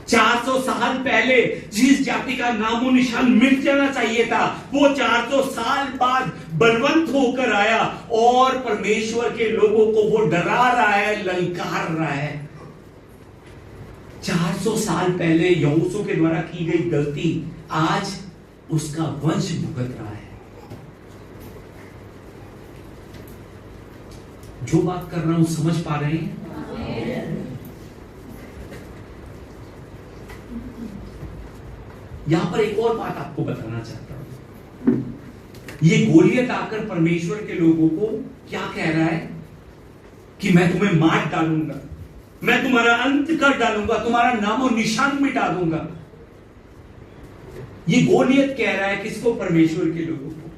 400 साल पहले जिस जाति का नामो निशान मिट जाना चाहिए था, वो 400 साल बाद बलवंत होकर आया और परमेश्वर के लोगों को वो डरा रहा है, ललकार रहा है। 400 साल पहले यहोशू के द्वारा की गई गलती आज उसका वंश भुगत रहा है। जो बात कर रहा हूं समझ पा रहे हैं? यहां पर एक और बात आपको बताना चाहता हूं। ये गोलियत आकर परमेश्वर के लोगों को क्या कह रहा है कि मैं तुम्हें मार डालूंगा, मैं तुम्हारा अंत कर डालूंगा, तुम्हारा नामो निशान मिटा दूंगा। ये गोलियत कह रहा है किसको? परमेश्वर के लोगों को।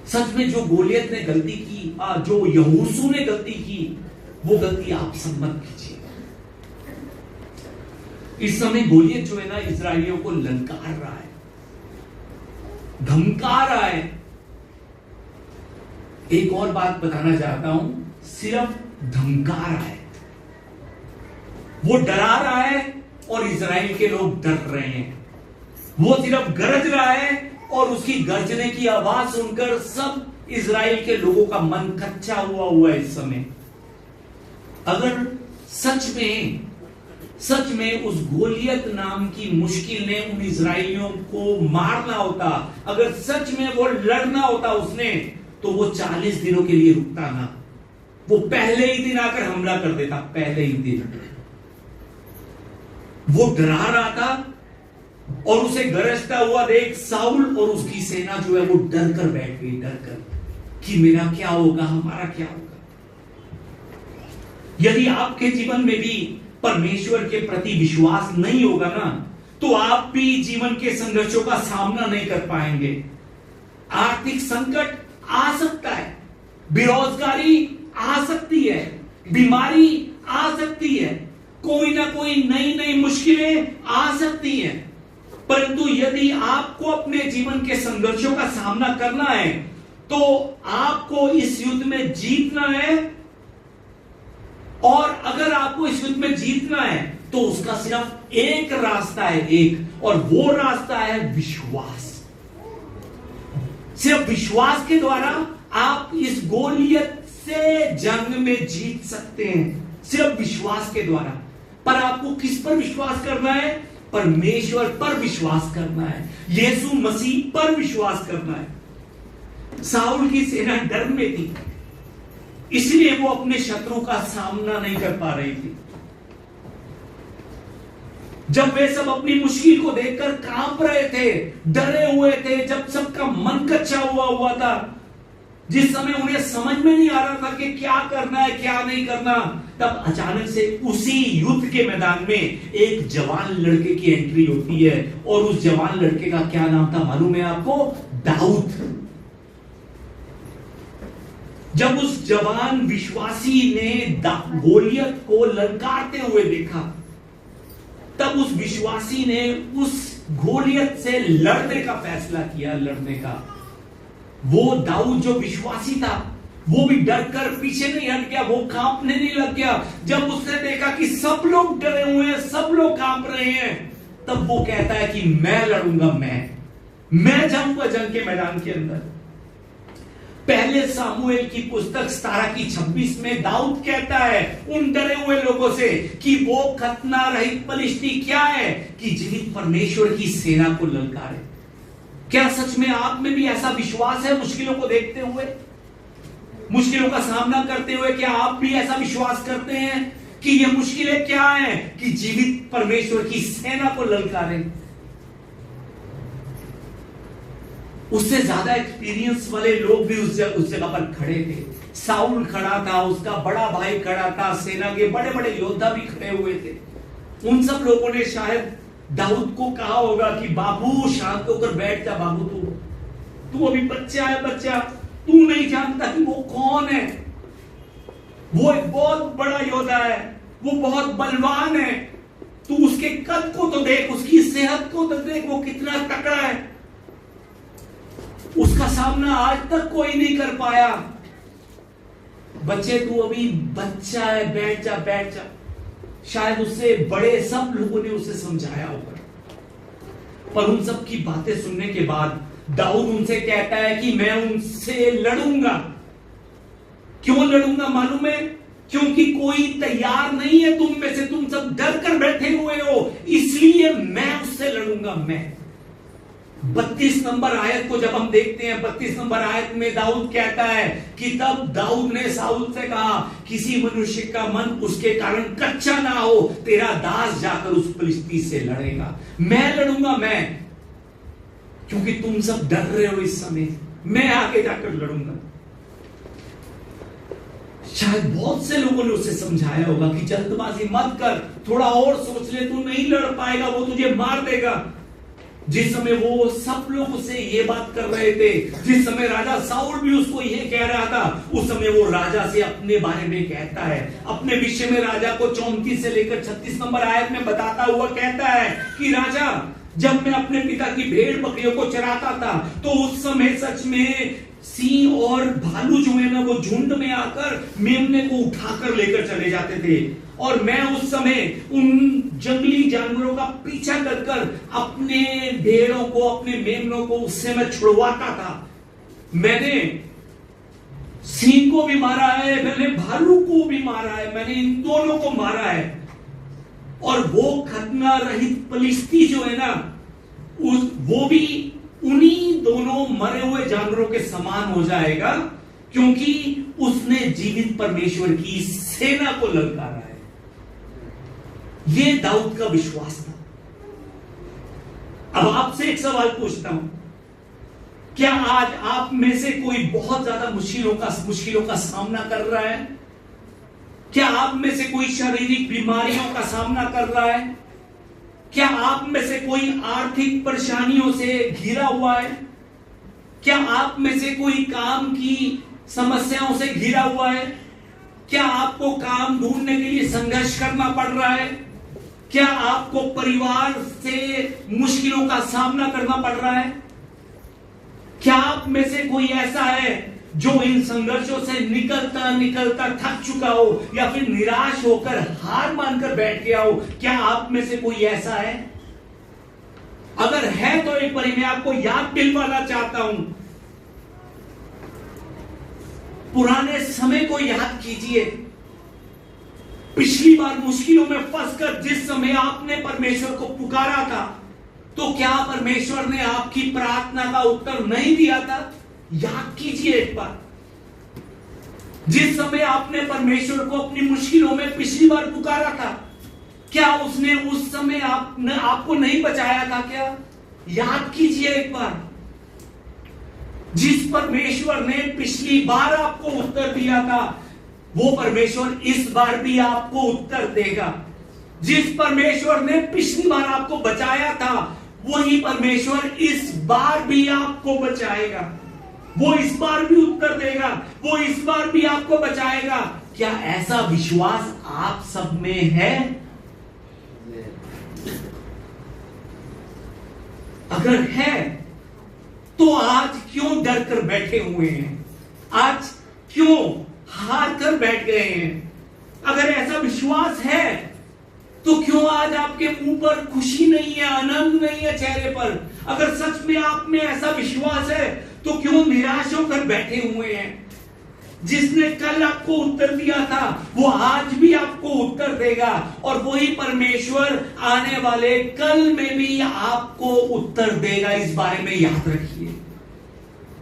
सच में जो गोलियत ने गलती की, जो यहोशू ने गलती की, वो गलती आप सब मत कीजिए। इस समय गोलियत जो है ना, इस्राएलियों को ललकार रहा है, धमका रहा है। एक और बात बताना चाहता हूं, सिर्फ धमका रहा है, वो डरा रहा है और इस्राएल के लोग डर रहे हैं। वो सिर्फ गरज रहा है और उसकी गर्जने की आवाज सुनकर सब इस्राएल के लोगों का मन कच्चा हुआ है इस समय। अगर सच में उस गोलियत नाम की मुश्किल ने उन इस्राएलियों को मारना होता, अगर सच में वो लड़ना होता उसने, तो वो 40 दिनों के लिए रुकता ना, वो पहले ही दिन आकर हमला कर देता। पहले ही दिन वो डरा रहा था और उसे गरजता हुआ देख साउल और उसकी सेना जो है वो डर कर बैठ गई, डर कर कि मेरा क्या होगा, हमारा क्या होगा। यदि आपके जीवन में भी परमेश्वर के प्रति विश्वास नहीं होगा ना, तो आप भी जीवन के संघर्षों का सामना नहीं कर पाएंगे। आर्थिक संकट आ सकता है, बेरोजगारी आ सकती है, बीमारी आ सकती है, कोई ना कोई नई मुश्किलें आ सकती हैं। परंतु यदि आपको अपने जीवन के संघर्षों का सामना करना है, तो आपको इस युद्ध में जीतना है। और अगर आपको इस युद्ध में जीतना है तो उसका सिर्फ एक रास्ता है, एक, और वो रास्ता है विश्वास। सिर्फ विश्वास के द्वारा आप इस गोलियत से जंग में जीत सकते हैं, सिर्फ विश्वास के द्वारा। पर आपको किस पर विश्वास करना है? परमेश्वर पर विश्वास करना है, यीशु मसीह पर विश्वास करना है। साउल की सेना डर में थी, इसलिए वो अपने शत्रु का सामना नहीं कर पा रही थी। जब वे सब अपनी मुश्किल को देखकर कांप रहे थे, डरे हुए थे, जब सबका मन कच्चा हुआ था, जिस समय उन्हें समझ में नहीं आ रहा था कि क्या करना है क्या नहीं करना, तब अचानक से उसी युद्ध के मैदान में एक जवान लड़के की एंट्री होती है। और उस जवान लड़के का क्या नाम था मालूम है आपको? दाऊद। जब उस जवान विश्वासी ने गोलियत को ललकारते हुए देखा, तब उस विश्वासी ने उस गोलियत से लड़ने का फैसला किया, लड़ने का। वो दाऊद जो विश्वासी था, वो भी डर कर पीछे नहीं हट गया, वो कांपने नहीं लग गया। जब उसने देखा कि सब लोग डरे हुए हैं, सब लोग कांप रहे हैं, तब वो कहता है कि मैं लड़ूंगा, मैं जाऊंगा जंग के मैदान के अंदर। पहले सामुएल की पुस्तक 17:26 में दाऊद कहता है उन डरे हुए लोगों से कि वो खतना रहित पलिश्ती क्या है कि जीवित परमेश्वर की सेना को ललकारे। क्या सच में आप में भी ऐसा विश्वास है? मुश्किलों को देखते हुए, मुश्किलों का सामना करते हुए, क्या आप भी ऐसा विश्वास करते हैं कि ये मुश्किलें क्या हैं कि जीवित परमेश्वर की सेना को ललकारें? उससे ज्यादा एक्सपीरियंस वाले लोग भी उस जगह पर खड़े थे। साउल खड़ा था, उसका बड़ा भाई खड़ा था, सेना के बड़े बड़े योद्धा भी खड़े हुए थे। उन सब लोगों ने शायद दाऊद को कहा होगा कि बाबू शांत होकर बैठ जा, बाबू तू अभी बच्चा है, बच्चा, तू नहीं जानता कि वो कौन है। वो एक बहुत बड़ा योद्धा है, वो बहुत बलवान है, तू उसके कद को तो देख, उसकी सेहत को तो देख, वो कितना तकड़ा है। उसका सामना आज तक कोई नहीं कर पाया। बच्चे तू अभी बच्चा है, बैठ जा, बैठ जा। शायद उससे बड़े सब लोगों ने उसे समझाया होगा, पर उन सब की बातें सुनने के बाद दाऊद उनसे कहता है कि मैं उनसे लड़ूंगा। क्यों लड़ूंगा मालूम है? क्योंकि कोई तैयार नहीं है तुम में से, तुम सब डर कर बैठे हुए हो, इसलिए मैं उससे लड़ूंगा। मैं 32 नंबर आयत को जब हम देखते हैं, 32 नंबर आयत में दाऊद कहता है कि तब दाऊद ने साउल से कहा, किसी मनुष्य का मन उसके कारण कच्चा ना हो, तेरा दास जाकर उस फिलिस्ती से लड़ेगा। मैं लड़ूंगा, मैं, क्योंकि तुम सब डर रहे हो इस समय, मैं आगे जाकर लड़ूंगा। शायद बहुत से लोगों ने उसे समझाया होगा कि जल्दबाजी मत कर, थोड़ा और सोच ले, तू नहीं लड़ पाएगा, वो तुझे मार देगा। जिस समय वो सब लोग उससे ये बात कर रहे थे, जिस समय राजा साउल भी उसको ये कह रहा था, उस समय वो राजा से अपने बारे में कहता है, अपने विषय में राजा को 34 से लेकर 36 नंबर आयत में बताता हुआ कहता है कि राजा, जब मैं अपने पिता की भेड़ बकरियों को चराता था तो उस समय सच में सिंह और भालू जो है ना, वो झुंड में आकर मेमने को उठाकर लेकर चले जाते थे, और मैं उस समय उन जंगली जानवरों का पीछा कर अपने भेड़ों को, अपने मेमनों को उससे मैं छुड़वाता था। मैंने सिंह को भी मारा है, मैंने भालू को भी मारा है, मैंने इन दोनों को मारा है। और वो खतना रहित फिलिस्ती जो है ना, वो भी उन्हीं दोनों मरे हुए जानवरों के समान हो जाएगा, क्योंकि उसने जीवित परमेश्वर की सेना को ललकारा है। ये दाऊद का विश्वास था। अब आपसे एक सवाल पूछता हूं, क्या आज आप में से कोई बहुत ज्यादा मुश्किलों का सामना कर रहा है? क्या आप में से कोई शारीरिक बीमारियों का सामना कर रहा है? क्या आप में से कोई आर्थिक परेशानियों से घिरा हुआ है? क्या आप में से कोई काम की समस्याओं से घिरा हुआ है? क्या आपको काम ढूंढने के लिए संघर्ष करना पड़ रहा है? क्या आपको परिवार से मुश्किलों का सामना करना पड़ रहा है? क्या आप में से कोई ऐसा है जो इन संघर्षों से निकलता थक चुका हो, या फिर निराश होकर हार मानकर बैठ गया हो? क्या आप में से कोई ऐसा है? अगर है तो एक बार मैं आपको याद दिलवाना चाहता हूं, पुराने समय को याद कीजिए। पिछली बार मुश्किलों में फंसकर जिस समय आपने परमेश्वर को पुकारा था, तो क्या परमेश्वर ने आपकी प्रार्थना का उत्तर नहीं दिया था? याद कीजिए एक बार। जिस समय आपने परमेश्वर को अपनी मुश्किलों में पिछली बार पुकारा था, क्या उसने उस समय आपको नहीं बचाया था? क्या याद कीजिए एक बार। जिस परमेश्वर ने पिछली बार आपको उत्तर दिया था, वो परमेश्वर इस बार भी आपको उत्तर देगा। जिस परमेश्वर ने पिछली बार आपको बचाया था, वही परमेश्वर इस बार भी आपको बचाएगा। वो इस बार भी उत्तर देगा, वो इस बार भी आपको बचाएगा। क्या ऐसा विश्वास आप सब में है? अगर है तो आज क्यों डर कर बैठे हुए हैं? आज क्यों हार कर बैठ गए हैं? अगर ऐसा विश्वास है तो क्यों आज आपके मुंह पर खुशी नहीं है, आनंद नहीं है चेहरे पर? अगर सच में आप में ऐसा विश्वास है तो क्यों निराश होकर बैठे हुए हैं? जिसने कल आपको उत्तर दिया था वो आज भी आपको उत्तर देगा, और वही परमेश्वर आने वाले कल में भी आपको उत्तर देगा। इस बारे में याद रखिए।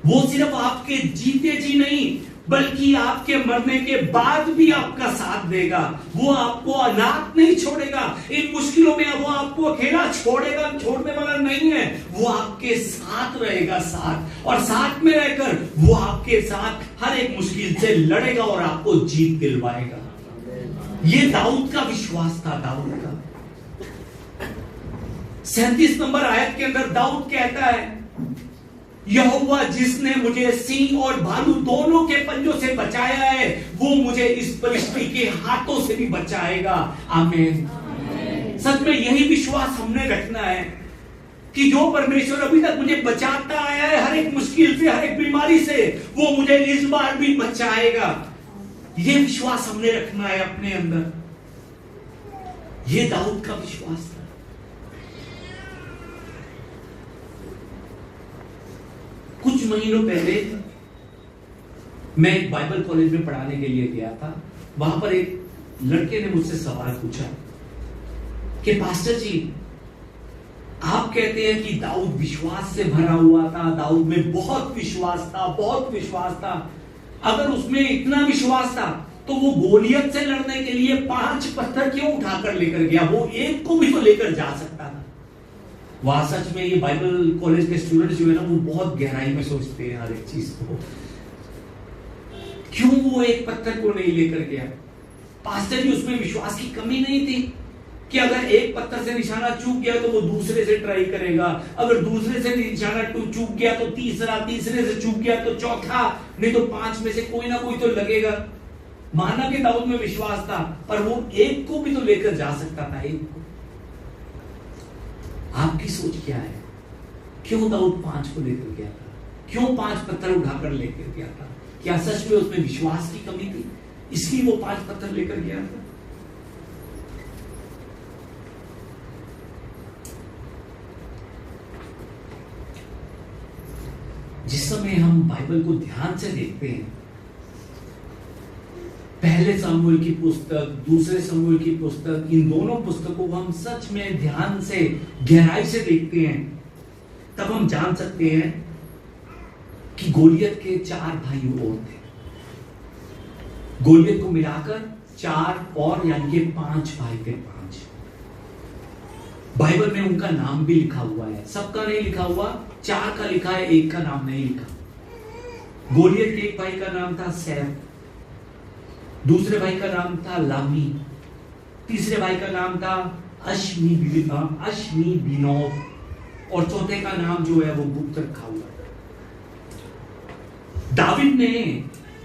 वो सिर्फ आपके जीते जी नहीं बल्कि आपके मरने के बाद भी आपका साथ देगा। वो आपको अनाथ नहीं छोड़ेगा। इन मुश्किलों में वो आपको अकेला छोड़ने वाला नहीं है। वो आपके साथ रहेगा, और साथ में रहकर वो आपके साथ हर एक मुश्किल से लड़ेगा और आपको जीत दिलवाएगा। ये दाऊद का विश्वास था। दाऊद का 37 नंबर आयत के अंदर दाऊद कहता है, यहोवा जिसने मुझे सिंह और भालू दोनों के पंजों से बचाया है वो मुझे इस फलिश्ती के हाथों से भी बचाएगा। आमीन। सच में यही विश्वास हमने रखना है कि जो परमेश्वर अभी तक मुझे बचाता आया है हर एक मुश्किल से, हर एक बीमारी से, वो मुझे इस बार भी बचाएगा। ये विश्वास हमने रखना है अपने अंदर। ये दाऊद का विश्वास था। कुछ महीनों पहले मैं एक बाइबल कॉलेज में पढ़ाने के लिए गया था। वहां पर एक लड़के ने मुझसे सवाल पूछा कि पास्टर जी, आप कहते हैं कि दाऊद विश्वास से भरा हुआ था, दाऊद में बहुत विश्वास था, बहुत विश्वास था। अगर उसमें इतना विश्वास था तो वो गोलियत से लड़ने के लिए 5 पत्थर क्यों उठाकर लेकर गया? वो एक को भी तो लेकर जा सकता था। वहां सच में ये बाइबल कॉलेज के स्टूडेंट्स जो है ना, वो बहुत गहराई में सोचते हैं हर एक चीज को। क्यों वो एक पत्थर को नहीं लेकर गया? पास्टर जी, उसमें विश्वास की कमी नहीं थी कि अगर एक पत्थर से निशाना चूक गया तो वो दूसरे से ट्राई करेगा, अगर दूसरे से निशाना चूक गया तो तीसरा, तीसरे से चूक गया तो चौथा, नहीं तो 5 में से कोई ना कोई तो लगेगा। माना कि दाऊद में विश्वास था, पर वो एक को भी तो लेकर जा सकता था। एक को। आपकी सोच क्या है? क्यों दाऊद 5 को लेकर गया था? क्यों 5 पत्थर उठाकर लेकर गया था? क्या सच में उसमें विश्वास की कमी थी इसलिए वो 5 पत्थर लेकर गया था? जिस समय हम बाइबल को ध्यान से देखते हैं, पहले शमूएल की पुस्तक, दूसरे शमूएल की पुस्तक, इन दोनों पुस्तकों को हम सच में ध्यान से, गहराई से देखते हैं, तब हम जान सकते हैं कि गोलियत के 4 भाई और थे। गोलियत को मिलाकर 4 और, यानी कि 5 भाई थे। 5 बाइबल में उनका नाम भी लिखा हुआ है। सबका नहीं लिखा हुआ, 4 का लिखा है, 1 का नाम नहीं लिखा। गोलियत के एक भाई का नाम था सैफ, दूसरे भाई का नाम था लामी, तीसरे भाई का नाम था अश्मीबिनोब, और चौथे का नाम जो है वो गुप्त रखा हुआ है।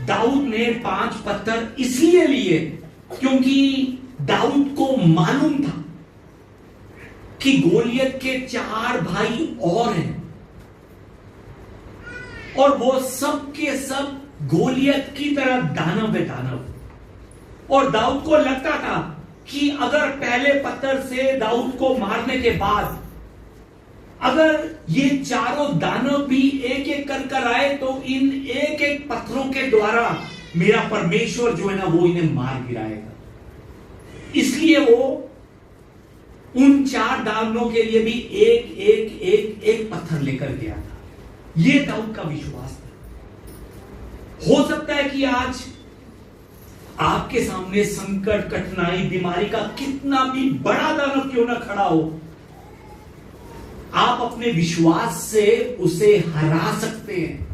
दाऊद ने 5 पत्थर इसलिए लिए क्योंकि दाऊद को मालूम था कि गोलियत के 4 भाई और हैं, और वो सब के सब गोलियत की तरह दानव है, दानव। और दाऊद को लगता था कि अगर पहले पत्थर से दाऊद को मारने के बाद अगर ये चारों दानव भी एक एक कर आए तो इन एक एक पत्थरों के द्वारा मेरा परमेश्वर जो है ना वो इन्हें मार गिराएगा। इसलिए वो उन 4 दानवों के लिए भी एक एक एक एक पत्थर लेकर गया था। यह दाऊद का विश्वास था। हो सकता है कि आज आपके सामने संकट, कठिनाई, बीमारी का कितना भी बड़ा दानव क्यों ना खड़ा हो, आप अपने विश्वास से उसे हरा सकते हैं।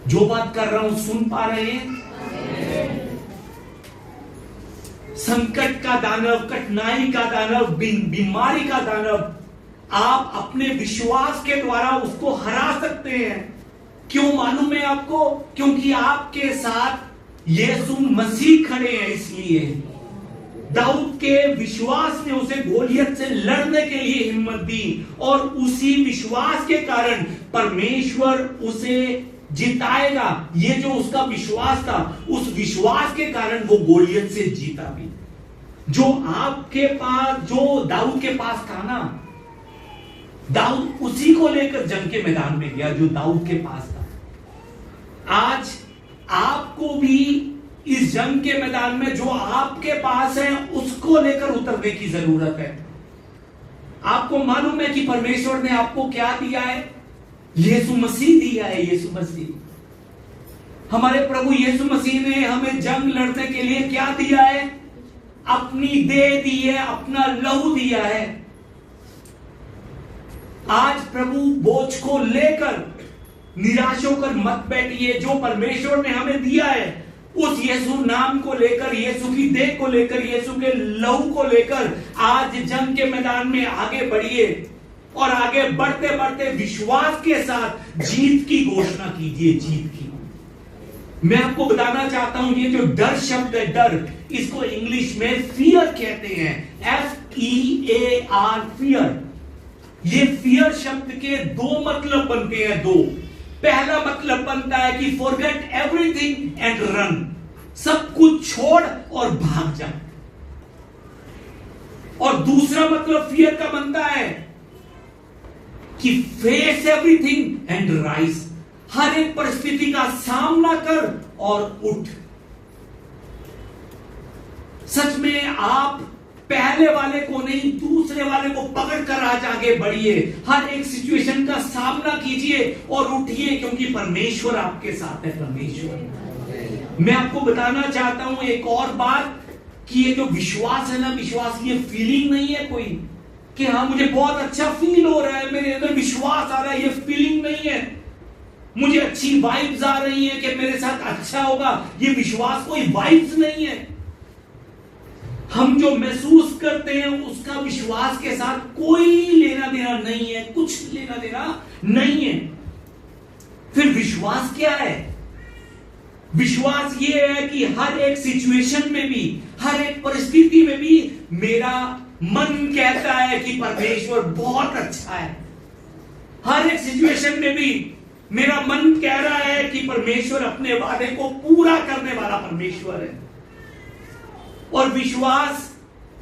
जो बात कर रहा हूं सुन पा रहे हैं? संकट का दानव, कठिनाई का दानव, बीमारी का दानव, आप अपने विश्वास के द्वारा उसको हरा सकते हैं। क्यों मालूम है आपको? क्योंकि आपके साथ यीशु मसीह खड़े हैं। इसलिए दाऊद के विश्वास ने उसे गोलियत से लड़ने के लिए हिम्मत दी और उसी विश्वास के कारण परमेश्वर उसे जिताएगा। ये जो उसका विश्वास था, उस विश्वास के कारण वो गोलियत से जीता भी। जो आपके पास, जो दाऊद के पास था ना, दाऊद उसी को लेकर जंग के मैदान में गया जो दाऊद के पास था। आज आपको भी इस जंग के मैदान में जो आपके पास है उसको लेकर उतरने की जरूरत है। आपको मालूम है कि परमेश्वर ने आपको क्या दिया है? यीशु मसीह दिया है। यीशु मसीह, हमारे प्रभु यीशु मसीह ने हमें जंग लड़ने के लिए क्या दिया है? अपनी देह दी है, अपना लहू दिया है। आज प्रभु बोझ को लेकर निराश होकर मत बैठिए। जो परमेश्वर ने हमें दिया है उस यीशु नाम को लेकर, यीशु की देह को लेकर, यीशु के लहू को लेकर आज जंग के मैदान में आगे बढ़िए और आगे बढ़ते बढ़ते विश्वास के साथ जीत की घोषणा कीजिए। जीत की मैं आपको बताना चाहता हूं, ये जो डर शब्द है, डर, इसको इंग्लिश में फियर कहते हैं। FEAR, fear. ये फियर शब्द के दो मतलब बनते हैं। दो, पहला मतलब बनता है कि फॉरगेट एवरीथिंग एंड रन, सब कुछ छोड़ और भाग जा। और दूसरा मतलब फियर का बनता है कि फेस एवरीथिंग एंड राइज, हर एक परिस्थिति का सामना कर और उठ। सच में आप पहले वाले को नहीं, दूसरे वाले को पकड़कर आज आगे बढ़िए। हर एक सिचुएशन का सामना कीजिए और उठिए, क्योंकि परमेश्वर आपके साथ है। परमेश्वर, मैं आपको बताना चाहता हूं एक और बात कि ये जो विश्वास है ना, विश्वास ये फीलिंग नहीं है कोई कि हाँ मुझे बहुत अच्छा फील हो रहा है, मेरे अंदर विश्वास आ रहा है। ये फीलिंग नहीं है। मुझे अच्छी वाइब्स आ रही है कि मेरे साथ अच्छा होगा, ये विश्वास कोई वाइब्स नहीं है। हम जो महसूस करते हैं उसका विश्वास के साथ कोई लेना देना नहीं है, कुछ लेना देना नहीं है। फिर विश्वास क्या है? विश्वास ये है कि हर एक सिचुएशन में भी, हर एक परिस्थिति में भी मेरा मन कहता है कि परमेश्वर बहुत अच्छा है। हर एक सिचुएशन में भी मेरा मन कह रहा है कि परमेश्वर अपने वादे को पूरा करने वाला परमेश्वर है। और विश्वास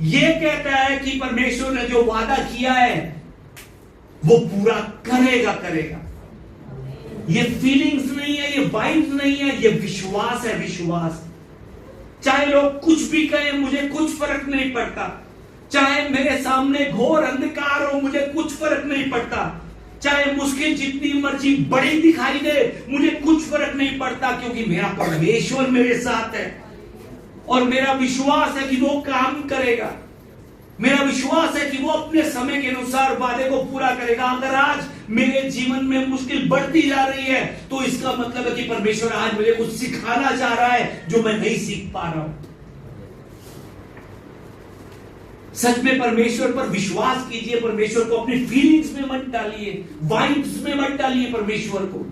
ये कहता है कि परमेश्वर ने जो वादा किया है वो पूरा करेगा। ये फीलिंग्स नहीं है, ये वाइब्स नहीं है, ये विश्वास है। विश्वास, चाहे लोग कुछ भी कहें मुझे कुछ फर्क नहीं पड़ता, चाहे मेरे सामने घोर अंधकार हो मुझे कुछ फर्क नहीं पड़ता, चाहे मुश्किल जितनी मर्जी बड़ी दिखाई दे मुझे कुछ फर्क नहीं पड़ता, क्योंकि मेरा परमेश्वर मेरे साथ है और मेरा विश्वास है कि वो काम करेगा। मेरा विश्वास है कि वो अपने समय के अनुसार वादे को पूरा करेगा। अगर आज मेरे जीवन में मुश्किल बढ़ती जा रही है तो इसका मतलब है कि परमेश्वर आज मुझे कुछ सिखाना चाह रहा है जो मैं नहीं सीख पा रहा हूं। सच में परमेश्वर पर विश्वास कीजिए। परमेश्वर को अपनी फीलिंग्स में मत डालिए, वाइब्स में मत डालिए परमेश्वर को।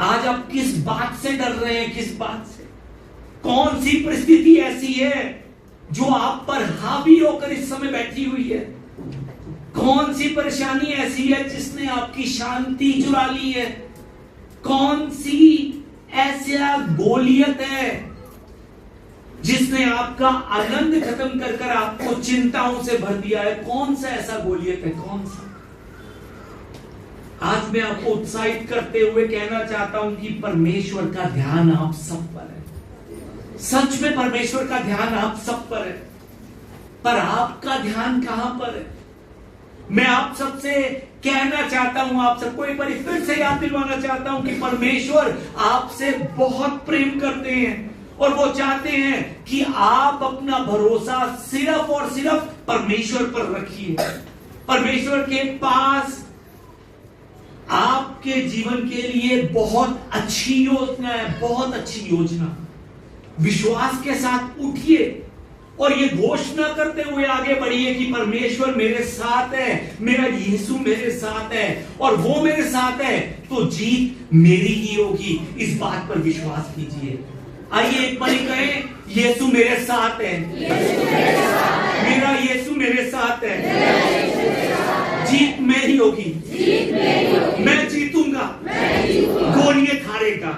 आज आप किस बात से डर रहे हैं? किस बात से? कौन सी परिस्थिति ऐसी है जो आप पर हावी होकर इस समय बैठी हुई है? कौन सी परेशानी ऐसी है जिसने आपकी शांति चुरा ली है? कौन सी ऐसा गोलियत है जिसने आपका आनंद खत्म कर कर आपको चिंताओं से भर दिया है? कौन सा ऐसा गोलियत है? कौन सा? आज मैं आपको उत्साहित करते हुए कहना चाहता हूं कि परमेश्वर का ध्यान आप सब पर है। सच में परमेश्वर का ध्यान आप सब पर है, पर आपका ध्यान कहां पर है? मैं आप सबसे कहना चाहता हूं, आप सबको एक बार फिर से याद दिलवाना चाहता हूं कि परमेश्वर आपसे बहुत प्रेम करते हैं और वो चाहते हैं कि आप अपना भरोसा सिर्फ और सिर्फ परमेश्वर पर रखिए। परमेश्वर के पास आपके जीवन के लिए बहुत अच्छी योजना है, बहुत अच्छी योजना। विश्वास के साथ उठिए और ये घोषणा करते हुए आगे बढ़िए कि परमेश्वर मेरे साथ है, मेरा यीशु मेरे साथ है और वो मेरे साथ है तो जीत मेरी ही होगी। इस बात पर विश्वास कीजिए। आइए एक बार कहें, यीशु मेरे साथ है, मेरा यीशु मेरे साथ है। जीत मेरी होगी, मैं जीतूंगा, गोलियत हारेगा।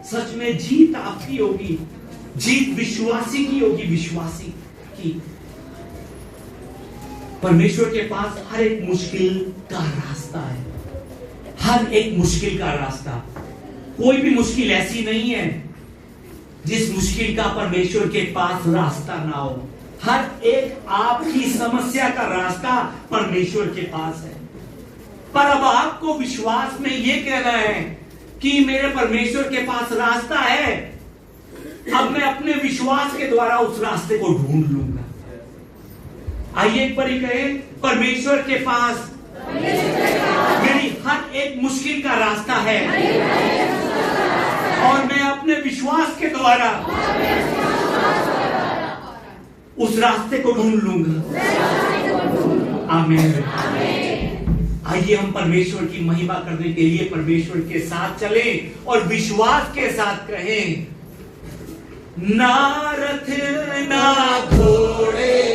सच में जीत आपकी होगी, जीत विश्वासी की होगी, विश्वासी की। परमेश्वर के पास हर एक मुश्किल का रास्ता है, हर एक मुश्किल का रास्ता। कोई भी मुश्किल ऐसी नहीं है जिस मुश्किल का परमेश्वर के पास रास्ता ना हो। हर एक आपकी समस्या का रास्ता परमेश्वर के पास है। पर अब आपको विश्वास में यह कहना है कि मेरे परमेश्वर के पास रास्ता है, अब मैं अपने विश्वास के द्वारा उस रास्ते को ढूंढ लूंगा। आइए एक बार कहें, परमेश्वर के पास मेरी हर एक मुश्किल का रास्ता है और मैं अपने विश्वास के द्वारा उस रास्ते को ढूंढ लूंगा। आमीन। आइए हम परमेश्वर की महिमा करने के लिए परमेश्वर के साथ चलें और विश्वास के साथ कहें, ना रथ ना घोड़े